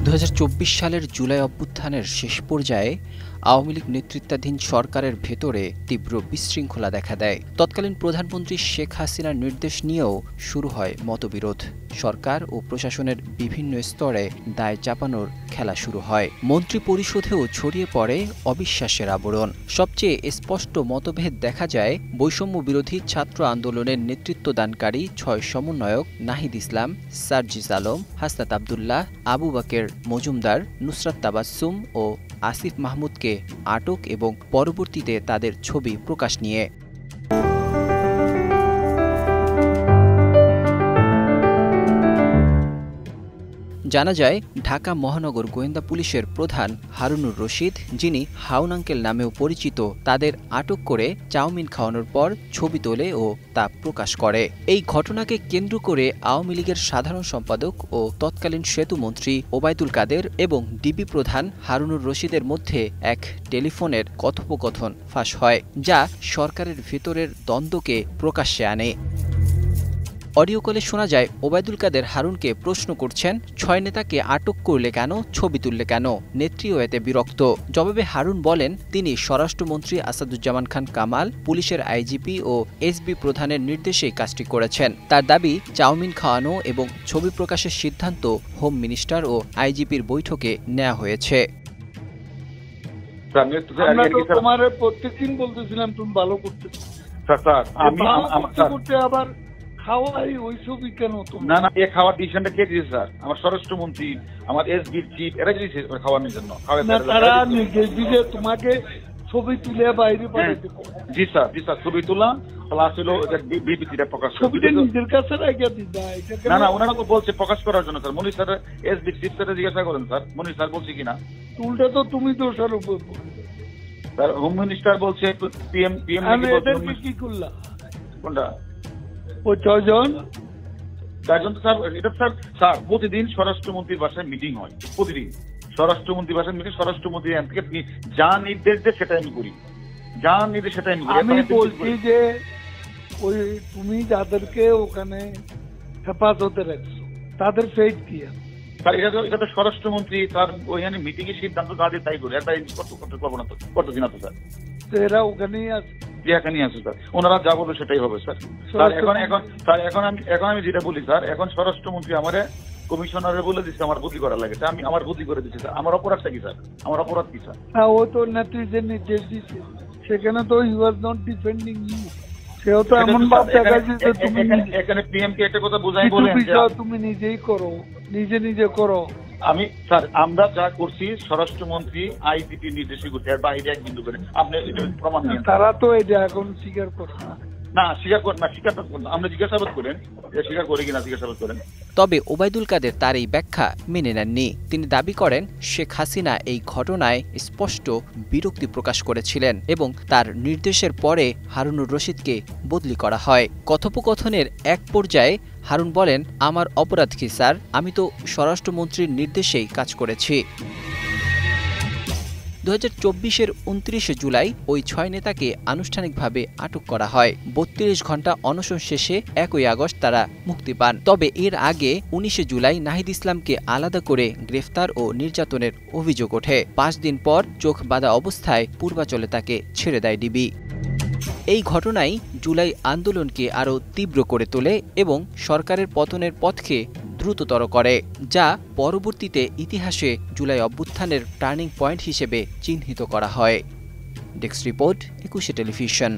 ২০২৪ সালের জুলাই অভ্যুত্থানের শেষ পর্যায়ে আওয়ামী লীগ নেতৃত্বাধীন সরকারের ভেতরে তীব্র বিশৃঙ্খলা দেখা দেয়। তৎকালীন প্রধানমন্ত্রী শেখ হাসিনার নির্দেশ নিয়েও শুরু হয় মতবিরোধ। সরকার ও প্রশাসনের বিভিন্ন স্তরে দায় চাপানোর খেলা শুরু হয়। মন্ত্রী পরিষদেও ছড়িয়ে পড়ে অবিশ্বাসের আবরণ। সবচেয়ে স্পষ্ট মতভেদ দেখা যায় বৈষম্য বিরোধী ছাত্র আন্দোলনের নেতৃত্বদানকারী ৬ সমন্বয়ক নাহিদ ইসলাম, সার্জিস আলম, হাসনাত আবদুল্লাহ, আবু বাকের মজুমদার, নুসরাত তাবাসসুম ও আসিফ মাহমুদকে আটক এবং পরবর্তীতে তাদের ছবি প্রকাশ নিয়ে। জানা যায়, ঢাকা মহানগর গোয়েন্দা পুলিশের প্রধান হারুনুর রশিদ, যিনি হাউন আঙ্কেল নামেও পরিচিত, তাদের আটক করে চাউমিন খাওয়ানোর পর ছবি তোলে ও তা প্রকাশ করে। এই ঘটনাকে কেন্দ্র করে আওয়ামী লীগের সাধারণ সম্পাদক ও তৎকালীন সেতুমন্ত্রী ওবায়দুল কাদের এবং ডিবি প্রধান হারুনুর রশিদের মধ্যে এক টেলিফোনের কথোপকথন ফাঁস হয়, যা সরকারের ভেতরের দ্বন্দ্বকে প্রকাশ্যে আনে। অডিও কলে শোনা যায় ওবায়দুল কাদের হারুনকে প্রশ্ন করছেন, ৬ নেতাকে আটক করলে কেন, ছবি তুললে কেন? নেত্রীও এতে বিরক্ত। জবাবে হারুন বলেন, তিনি স্বরাষ্ট্রমন্ত্রী আসাদুজ্জামান খান কামাল, পুলিশের আইজিপি ও এসবি প্রধানের নির্দেশেই কাজটি করেছেন। তার দাবি, চাউমিন খাওয়ানো এবং ছবি প্রকাশের সিদ্ধান্ত হোম মিনিস্টার ও আইজিপির বৈঠকে নেওয়া হয়েছে। প্রত্যেকদিন বলতেছিলাম তুমি ভালো করতেছো, আবার খাওয়াই ওই ছবি কেন? না না, এ খাওয়ার ডিসিশনটা কে দিয়েছে স্যার? আমার স্বরাষ্ট্রমন্ত্রী, আমার এসবির চিফ, এরা দিয়েছে খাওয়ানোর জন্য। তারা নির্দেশ দিলে তোমাকে ছবি তুলে বাইরে পাঠাতে। জি স্যার, জি স্যার, ছবি তোলা প্লাস হলো বিবৃতিটা প্রকাশ। ছবিটা নিজের কাছে রাখিয়ে দিতে। না না, ওনারা তো বলছে প্রকাশ করার জন্য স্যার। মনির স্যার এসবি চিফ স্যার জিজ্ঞাসা করেন স্যার, মনির স্যার বলছে কিনা। উল্টা তো তুমি দোষারোপ স্যার, হোম মিনিস্টার বলছে পিএম কি করলা? কোনটা? ওই ৬ জন তো স্যার, এটা স্যার প্রতিদিন স্বরাষ্ট্রমন্ত্রীর বাসায় মিটিং হয়, প্রতিদিন স্বরাষ্ট্রমন্ত্রীর বাসায় মিটিং। স্বরাষ্ট্রমন্ত্রী থেকে যা নির্দেশ দেয় সেটা আমি করি, যা নির্দেশ সেটা আমি করি। আমি বলছি যে ওই তুমি যাদেরকে ওখানে হেফাজতে রাখছো তাদের ফেট কি? স্যার, এটা তো স্বরাষ্ট্রমন্ত্রী তার ওইখানে মিটিং এর সিদ্ধান্ত তাদের তাই করে, এটা করতেছি না তো স্যার। এরা ওখানেই আছে, এখানেই আছে স্যার। ওনারা যা বলবে সেটাই হবে স্যার। এখন আমি যেটা বলি স্যার, এখন স্বরাষ্ট্রমন্ত্রী আমারে কমিশনারে বলে দিচ্ছে আমার বদলি করা লাগে, আমি আমার বদলি করে দিচ্ছি স্যার। আমার অপরাধটা কি স্যার? আমার অপরাধ কি স্যার? ও তো নেত্রীদের নির্দেশ দিচ্ছে, সেখানে তো you are not defending you. সেও তো এমন ভাব দেখাচ্ছে যে তুমি এখানে পিএম কে একটা কথা বুঝাই বলেন যে তুমি নিজেই করো, নিজে করো। আমি স্যার, আমরা যা করছি স্বরাষ্ট্রমন্ত্রী আইজিপি নির্দেশই করছে, এর বাইরে এক বিন্দু করে আপনি প্রমাণ নিয়ে। তারা তো এটা এখন স্বীকার করছে না, স্বীকার করেন না, স্বীকার আমরা জিজ্ঞাসাবাদ করেন, স্বীকার করে কিনা জিজ্ঞাসাবাদ করেন। তবে ওবায়দুল কাদের তার এই ব্যাখ্যা মেনে নেননি। তিনি দাবি করেন, শেখ হাসিনা এই ঘটনায় স্পষ্ট বিরক্তি প্রকাশ করেছিলেন এবং তার নির্দেশের পরে হারুনুর রশিদকে বদলি করা হয়। কথোপকথনের এক পর্যায়ে হারুন বলেন, আমার অপরাধ কি স্যার? আমি তো স্বরাষ্ট্রমন্ত্রীর নির্দেশেই কাজ করেছি। ২০২৪-এর ২৯ জুলাই ওই ৬ নেতাকে আনুষ্ঠানিকভাবে আটক করা হয়। ৩২ ঘণ্টা অনশন শেষে ১ আগস্ট তারা মুক্তি পান। তবে এর আগে ১৯ জুলাই নাহিদ ইসলামকে আলাদা করে গ্রেফতার ও নির্যাতনের অভিযোগ ওঠে। ৫ দিন পর চোখ বাঁধা অবস্থায় পূর্বাচলে তাকে ছেড়ে দেয় ডিবি। এই ঘটনাই জুলাই আন্দোলনকে আরও তীব্র করে তোলে এবং সরকারের পতনের পথকে দ্রুততর করে, যা পরবর্তীতে ইতিহাসে জুলাই অভ্যুত্থানের টার্নিং পয়েন্ট হিসেবে চিহ্নিত করা হয়। Desk report, ২১ television.